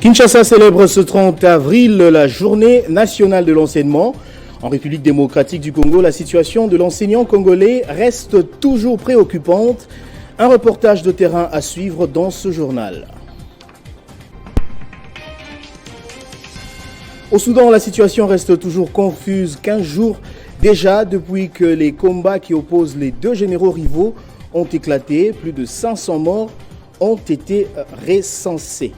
Kinshasa célèbre ce 30 avril la journée nationale de l'enseignement. En République démocratique du Congo, la situation de l'enseignant congolais reste toujours préoccupante. Un reportage de terrain à suivre dans ce journal. Au Soudan, la situation reste toujours confuse. 15 jours déjà depuis que les combats qui opposent les deux généraux rivaux ont éclaté. Plus de 500 morts ont été recensés.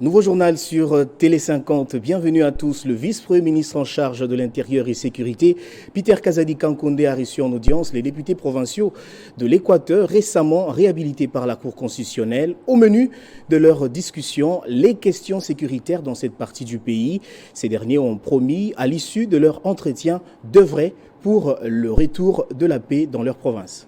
Nouveau journal sur Télé 50. Bienvenue à tous. Le vice-premier ministre en charge de l'Intérieur et Sécurité, Peter Kazadi Kankonde, a reçu en audience les députés provinciaux de l'Équateur récemment réhabilités par la Cour constitutionnelle. Au menu de leur discussion, les questions sécuritaires dans cette partie du pays. Ces derniers ont promis, à l'issue de leur entretien, d'œuvrer pour le retour de la paix dans leur province.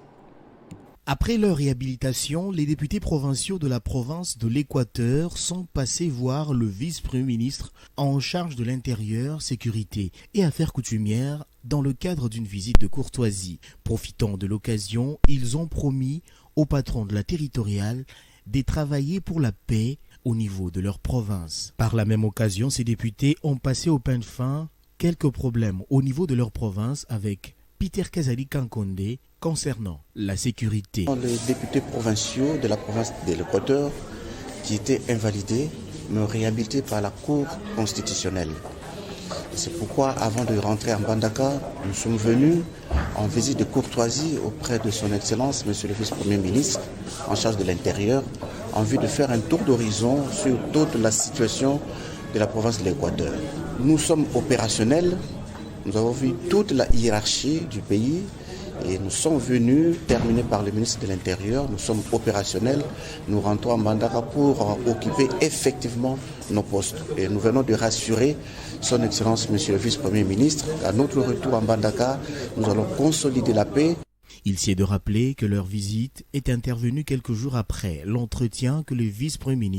Après leur réhabilitation, les députés provinciaux de la province de l'Équateur sont passés voir le vice-premier ministre en charge de l'intérieur, sécurité et affaires coutumières dans le cadre d'une visite de courtoisie. Profitant de l'occasion, ils ont promis au patron de la territoriale de travailler pour la paix au niveau de leur province. Par la même occasion, ces députés ont passé au peigne fin quelques problèmes au niveau de leur province avec Peter Kazadi Kankonde concernant la sécurité. Les députés provinciaux de la province de l'Équateur qui étaient invalidés, mais réhabilités par la Cour constitutionnelle. C'est pourquoi, avant de rentrer en Mbandaka, nous sommes venus en visite de courtoisie auprès de son Excellence, Monsieur le Vice-Premier ministre, en charge de l'Intérieur, en vue de faire un tour d'horizon sur toute la situation de la province de l'Équateur. Nous sommes opérationnels. Nous avons vu toute la hiérarchie du pays et nous sommes venus, terminés par le ministre de l'Intérieur, nous sommes opérationnels, nous rentrons à Mbandaka pour occuper effectivement nos postes. Et nous venons de rassurer son Excellence, Monsieur le Vice-Premier ministre, qu'à notre retour à Mbandaka, nous allons consolider la paix. Il s'est de rappeler que leur visite est intervenue quelques jours après l'entretien que le vice-premier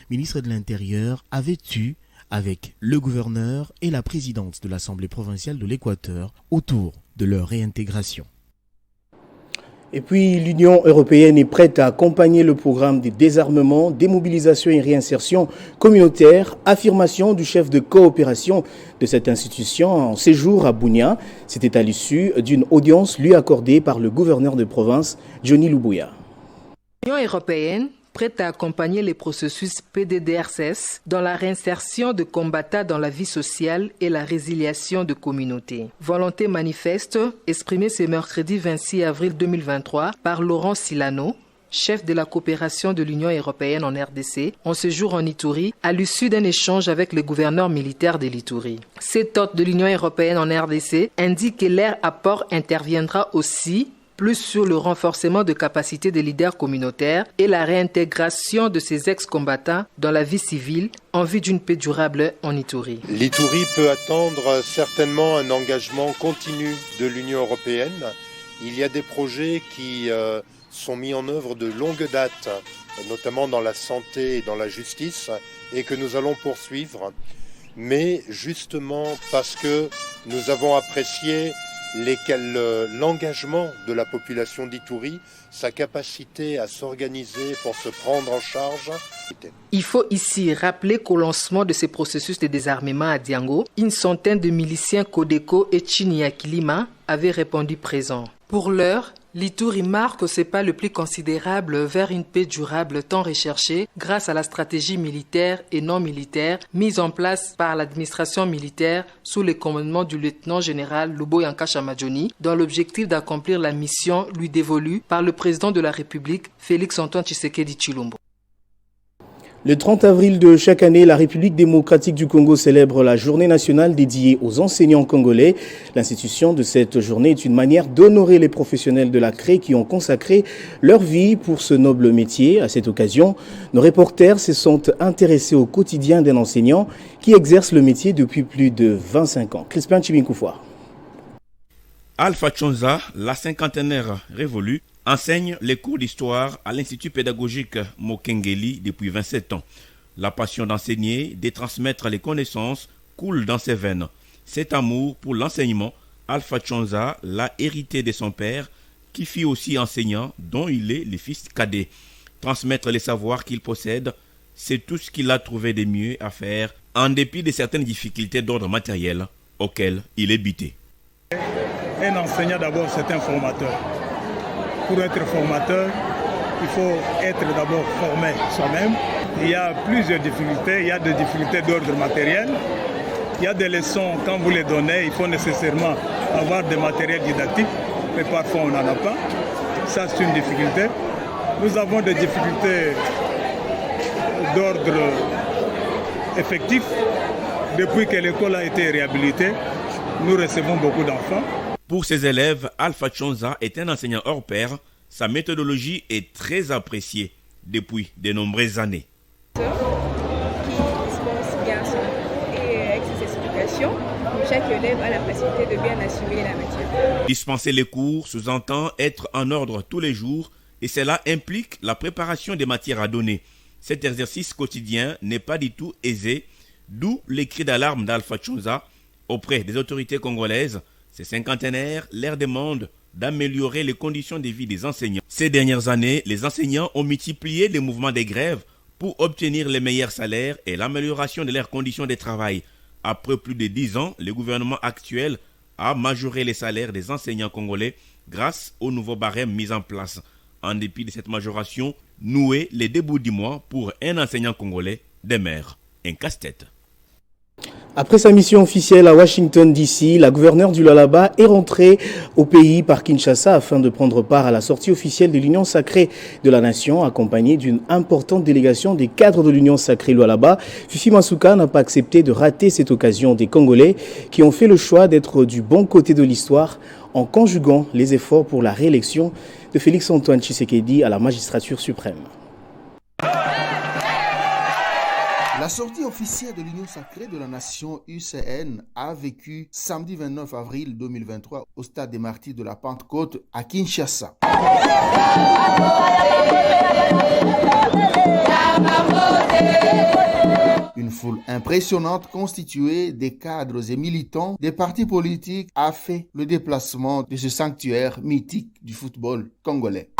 ministre de l'Intérieur, avait eu avec le gouverneur et la présidente de l'Assemblée provinciale de l'Équateur autour de leur réintégration. Et puis, l'Union européenne est prête à accompagner le programme de désarmement, démobilisation et réinsertion communautaire, affirmation du chef de coopération de cette institution en séjour à Bunia. C'était à l'issue d'une audience lui accordée par le gouverneur de province, Johnny Lubuya. L'Union européenne prête à accompagner les processus PDDRCS dans la réinsertion de combattants dans la vie sociale et la résiliation de communautés. Volonté manifeste exprimée ce mercredi 26 avril 2023 par Laurent Silano, chef de la coopération de l'Union européenne en RDC, en séjour en Ituri, à l'issue d'un échange avec le gouverneur militaire de l'Ituri. Cet hôte de l'Union européenne en RDC indique que leur apport interviendra aussi plus sur le renforcement de capacités des leaders communautaires et la réintégration de ces ex-combattants dans la vie civile en vue d'une paix durable en Ituri. L'Ituri peut attendre certainement un engagement continu de l'Union européenne. Il y a des projets qui sont mis en œuvre de longue date, notamment dans la santé et dans la justice, et que nous allons poursuivre. Mais justement parce que nous avons apprécié l'engagement de la population d'Ituri, sa capacité à s'organiser pour se prendre en charge. Il faut ici rappeler qu'au lancement de ces processus de désarmement à Diango, une centaine de miliciens Codeco et Chiniakilima avaient répondu présents. Pour l'heure, l'Ituri marque ses pas le plus considérable vers une paix durable tant recherchée grâce à la stratégie militaire et non militaire mise en place par l'administration militaire sous le commandement du lieutenant-général Luboyanka Chamadjoni dans l'objectif d'accomplir la mission lui dévolue par le président de la République, Félix-Antoine Tshisekedi Tshilombo. Le 30 avril de chaque année, la République démocratique du Congo célèbre la journée nationale dédiée aux enseignants congolais. L'institution de cette journée est une manière d'honorer les professionnels de la CRE qui ont consacré leur vie pour ce noble métier. À cette occasion, nos reporters se sont intéressés au quotidien d'un enseignant qui exerce le métier depuis plus de 25 ans. Crispin Chibinkoufoua. Alpha Chonza, la cinquantenaire révolue, enseigne les cours d'histoire à l'Institut pédagogique Mokengeli depuis 27 ans. La passion d'enseigner, de transmettre les connaissances, coule dans ses veines. Cet amour pour l'enseignement, Alpha Chonza l'a hérité de son père, qui fut aussi enseignant, dont il est le fils cadet. Transmettre les savoirs qu'il possède c'est tout ce qu'il a trouvé de mieux à faire en dépit de certaines difficultés d'ordre matériel auxquelles il est buté. Un enseignant d'abord, c'est un formateur. Pour être formateur, il faut être d'abord formé soi-même. Il y a plusieurs difficultés. Il y a des difficultés d'ordre matériel. Il y a des leçons, quand vous les donnez, il faut nécessairement avoir des matériels didactiques, mais parfois on n'en a pas. Ça, c'est une difficulté. Nous avons des difficultés d'ordre effectif. Depuis que l'école a été réhabilitée, nous recevons beaucoup d'enfants. Pour ses élèves, Alpha Chonza est un enseignant hors pair. Sa méthodologie est très appréciée depuis de nombreuses années. Qui dispense bien son cours et avec ses explications, chaque élève a la facilité de bien assimiler la matière. Dispenser les cours sous-entend être en ordre tous les jours et cela implique la préparation des matières à donner. Cet exercice quotidien n'est pas du tout aisé, d'où les cris d'alarme d'Alpha Chonza auprès des autorités congolaises. Ces cinquantenaires leur demandent d'améliorer les conditions de vie des enseignants. Ces dernières années, les enseignants ont multiplié les mouvements des grèves pour obtenir les meilleurs salaires et l'amélioration de leurs conditions de travail. Après plus de 10 ans, le gouvernement actuel a majoré les salaires des enseignants congolais grâce au nouveau barème mis en place. En dépit de cette majoration, nouer les débuts du mois pour un enseignant congolais demeure un casse-tête. Après sa mission officielle à Washington DC, la gouverneure du Lualaba est rentrée au pays par Kinshasa afin de prendre part à la sortie officielle de l'Union sacrée de la Nation, accompagnée d'une importante délégation des cadres de l'Union sacrée Lualaba. Fifi Masuka n'a pas accepté de rater cette occasion des Congolais qui ont fait le choix d'être du bon côté de l'histoire en conjuguant les efforts pour la réélection de Félix-Antoine Tshisekedi à la magistrature suprême. La sortie officielle de l'Union sacrée de la Nation UCN a vécu samedi 29 avril 2023 au stade des Martyrs de la Pentecôte à Kinshasa. Une foule impressionnante constituée des cadres et militants des partis politiques a fait le déplacement de ce sanctuaire mythique du football congolais.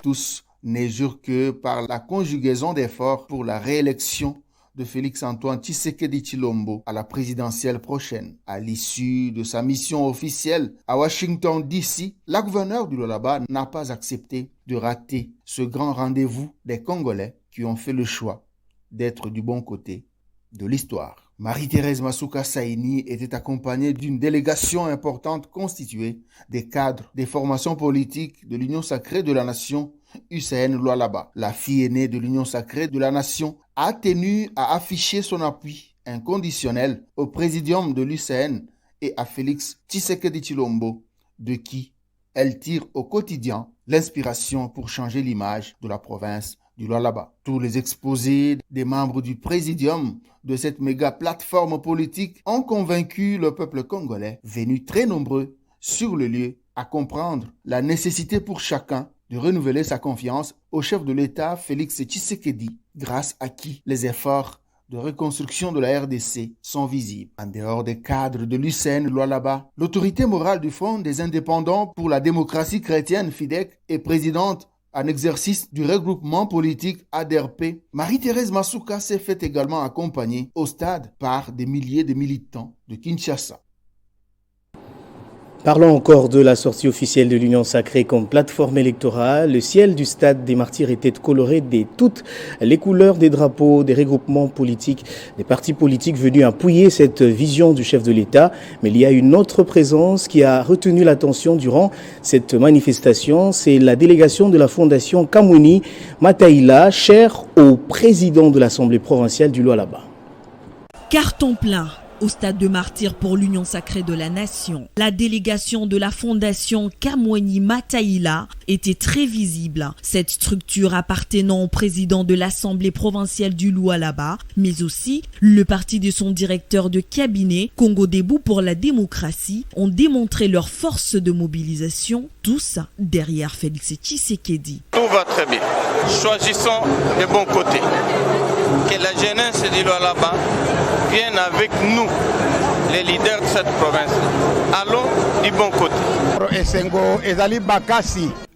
Tous ne jurent que par la conjugaison d'efforts pour la réélection de Félix-Antoine Tshisekedi Tshilombo à la présidentielle prochaine. À l'issue de sa mission officielle à Washington DC, la gouverneure du Lualaba n'a pas accepté de rater ce grand rendez-vous des Congolais qui ont fait le choix d'être du bon côté de l'histoire. Marie-Thérèse Masuka Saini était accompagnée d'une délégation importante constituée des cadres des formations politiques de l'Union sacrée de la Nation UCN Lualaba. La fille aînée de l'Union sacrée de la Nation a tenu à afficher son appui inconditionnel au présidium de l'UCN et à Félix Tshisekedi Tshilombo, de qui elle tire au quotidien l'inspiration pour changer l'image de la province du Lualaba. Tous les exposés des membres du présidium de cette méga plateforme politique ont convaincu le peuple congolais, venu très nombreux sur le lieu, à comprendre la nécessité pour chacun de renouveler sa confiance au chef de l'État Félix Tshisekedi, grâce à qui les efforts de reconstruction de la RDC sont visibles. En dehors des cadres de l'UCN Lualaba, l'autorité morale du Front des indépendants pour la démocratie chrétienne FIDEC et présidente en exercice du regroupement politique ADRP, Marie-Thérèse Masuka s'est fait également accompagner au stade par des milliers de militants de Kinshasa. Parlons encore de la sortie officielle de l'Union sacrée comme plateforme électorale. Le ciel du stade des Martyrs était coloré de toutes les couleurs des drapeaux, des regroupements politiques, des partis politiques venus appuyer cette vision du chef de l'État. Mais il y a une autre présence qui a retenu l'attention durant cette manifestation. C'est la délégation de la fondation Kamweni Mataïla, chère au président de l'Assemblée provinciale du Lualaba. Carton plein au stade de Martyrs pour l'Union sacrée de la Nation. La délégation de la fondation Kamweni Mataïla était très visible. Cette structure appartenant au président de l'Assemblée provinciale du Lualaba, mais aussi le parti de son directeur de cabinet, Congo Debout pour la démocratie, ont démontré leur force de mobilisation, tous derrière Félix Tshisekedi. Tout va très bien. Choisissons les bons côtés. Que la jeunesse du Lualaba vienne avec nous, les leaders de cette province. Allons du bon côté.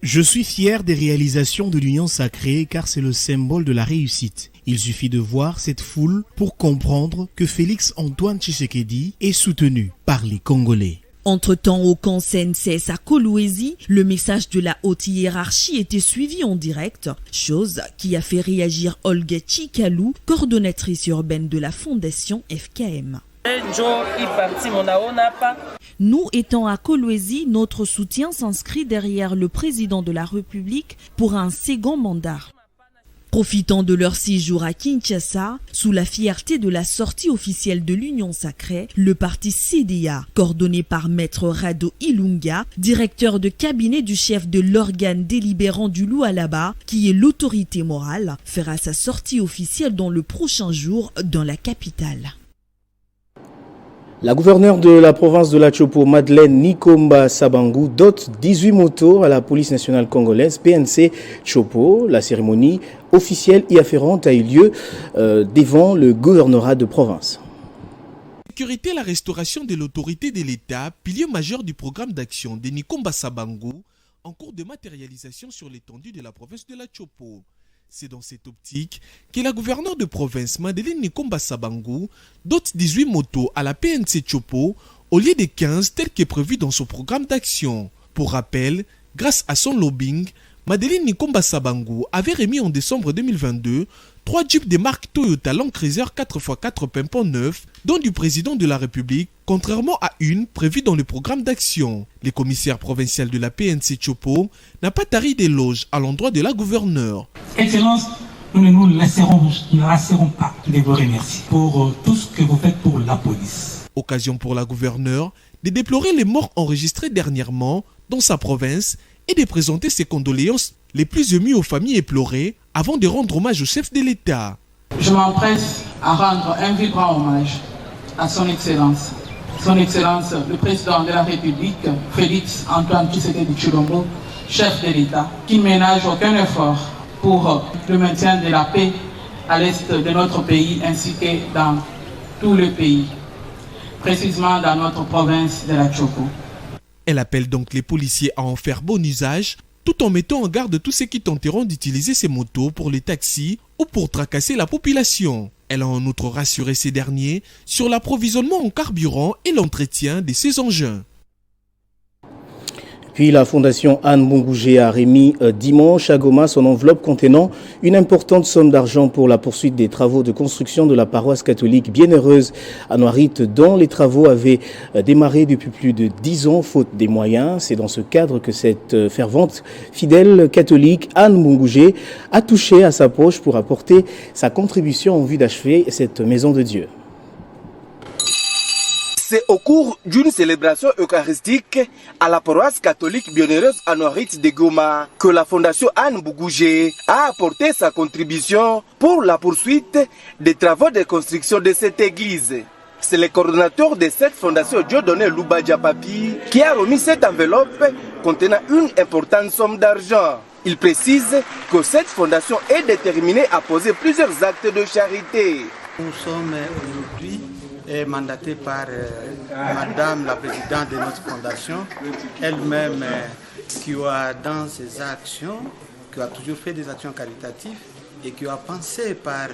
Je suis fier des réalisations de l'Union sacrée car c'est le symbole de la réussite. Il suffit de voir cette foule pour comprendre que Félix Antoine Tshisekedi est soutenu par les Congolais. Entre-temps, au camp CNCS à Kolwezi, le message de la haute hiérarchie était suivi en direct, chose qui a fait réagir Olga Chikalou, coordonnatrice urbaine de la fondation FKM. Nous étant à Kolwezi, notre soutien s'inscrit derrière le président de la République pour un second mandat. Profitant de leur séjour à Kinshasa, sous la fierté de la sortie officielle de l'Union sacrée, le parti CDA, coordonné par Maître Rado Ilunga, directeur de cabinet du chef de l'organe délibérant du Lualaba, qui est l'autorité morale, fera sa sortie officielle dans le prochain jour dans la capitale. La gouverneure de la province de la Chopo, Madeleine Nikomba Sabangu, dote 18 motos à la police nationale congolaise, PNC Chopo. La cérémonie officielle y afférente a eu lieu devant le gouvernorat de province. Sécurité et la restauration de l'autorité de l'État, pilier majeur du programme d'action de Nikomba Sabangu, en cours de matérialisation sur l'étendue de la province de la Chopo. C'est dans cette optique que la gouverneure de province Madeleine Nikomba Sabangu dote 18 motos à la PNC Chopo au lieu des 15 tels que prévu dans son programme d'action. Pour rappel, grâce à son lobbying, Madeleine Nikomba Sabangu avait remis en décembre 2022 3 jeeps de marque Toyota Land Cruiser 4x4 pimpant 9, dont du président de la République, contrairement à une prévue dans le programme d'action. Le commissaire provincial de la PNC Chopo n'a pas tari d'éloges à l'endroit de la gouverneure. Excellence, nous ne nous lasserons pas de vous remercier pour tout ce que vous faites pour la police. Occasion pour la gouverneure de déplorer les morts enregistrés dernièrement dans sa province et de présenter ses condoléances les plus émues aux familles éplorées avant de rendre hommage au chef de l'État. Je m'empresse à rendre un vibrant hommage à son Excellence, le Président de la République, Félix Antoine Tshisekedi Tshilombo, chef de l'État, qui ne ménage aucun effort pour le maintien de la paix à l'est de notre pays ainsi que dans tout le pays, précisément dans notre province de la Chopo. Elle appelle donc les policiers à en faire bon usage, tout en mettant en garde tous ceux qui tenteront d'utiliser ces motos pour les taxis ou pour tracasser la population. Elle a en outre rassuré ces derniers sur l'approvisionnement en carburant et l'entretien de ces engins. Puis la fondation Anne Bungougé a remis dimanche à Goma son enveloppe contenant une importante somme d'argent pour la poursuite des travaux de construction de la paroisse catholique Bienheureuse à Noirite, dont les travaux avaient démarré depuis plus de 10 ans faute des moyens. C'est dans ce cadre que cette fervente fidèle catholique Anne Bungougé a touché à sa poche pour apporter sa contribution en vue d'achever cette maison de Dieu. C'est au cours d'une célébration eucharistique à la paroisse catholique Bienheureuse à Noirite de Goma que la fondation Anne Bungougé a apporté sa contribution pour la poursuite des travaux de construction de cette église. C'est le coordonnateur de cette fondation, Dieudonné Loubadja Papi, qui a remis cette enveloppe contenant une importante somme d'argent. Il précise que cette fondation est déterminée à poser plusieurs actes de charité. Nous sommes aujourd'hui mandaté par Madame la Présidente de notre fondation, elle-même qui a dans ses actions, qui a toujours fait des actions caritatives et qui a pensé par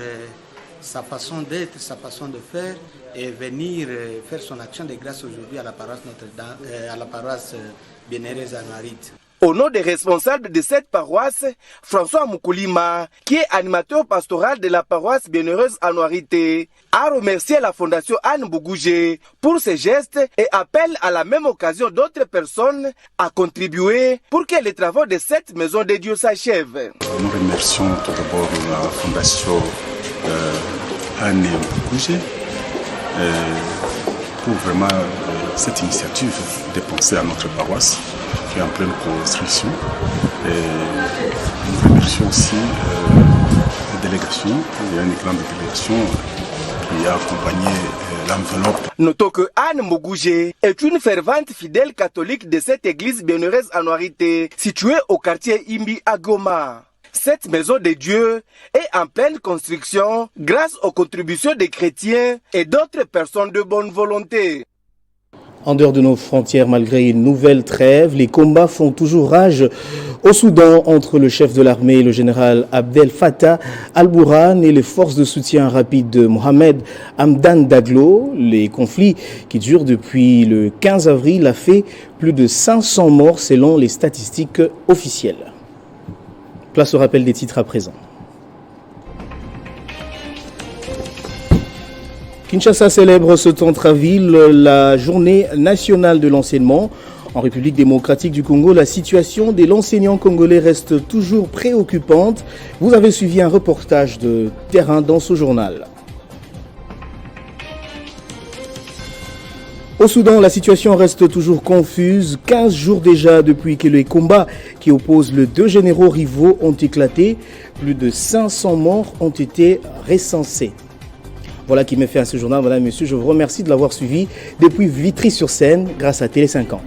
sa façon d'être, sa façon de faire et venir faire son action de grâce aujourd'hui à la paroisse Notre-Dame, à la paroisse Bienheureuse à Noirite. Au nom des responsables de cette paroisse, François Moukoulima, qui est animateur pastoral de la paroisse Bienheureuse à Noirite, a remercié la fondation Anne Bungougé pour ses gestes et appelle à la même occasion d'autres personnes à contribuer pour que les travaux de cette maison de Dieu s'achèvent. Nous remercions tout d'abord la fondation Anne Bungougé pour vraiment cette initiative de penser à notre paroisse qui est en pleine construction. Et nous remercions aussi les délégations. Il y a une grande délégation qui a accompagné l'enveloppe. Notons que Anne Bungougé est une fervente fidèle catholique de cette église Bienheureuse à Noirite, située au quartier Imbi à Goma. Cette maison de Dieu est en pleine construction grâce aux contributions des chrétiens et d'autres personnes de bonne volonté. En dehors de nos frontières, malgré une nouvelle trêve, les combats font toujours rage au Soudan entre le chef de l'armée, le général Abdel Fattah al-Burhan, et les forces de soutien rapide de Mohamed Hamdan Daglo. Les conflits qui durent depuis le 15 avril a fait plus de 500 morts selon les statistiques officielles. Place au rappel des titres à présent. Kinshasa célèbre ce centre-ville la journée nationale de l'enseignement. En République démocratique du Congo, la situation de l'enseignant congolais reste toujours préoccupante. Vous avez suivi un reportage de terrain dans ce journal. Au Soudan, la situation reste toujours confuse. 15 jours déjà depuis que les combats qui opposent les deux généraux rivaux ont éclaté. Plus de 500 morts ont été recensés. Voilà qui met fin à ce journal, madame et messieurs. Je vous remercie de l'avoir suivi depuis Vitry-sur-Seine grâce à Télé 50.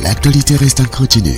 L'actualité reste en continu.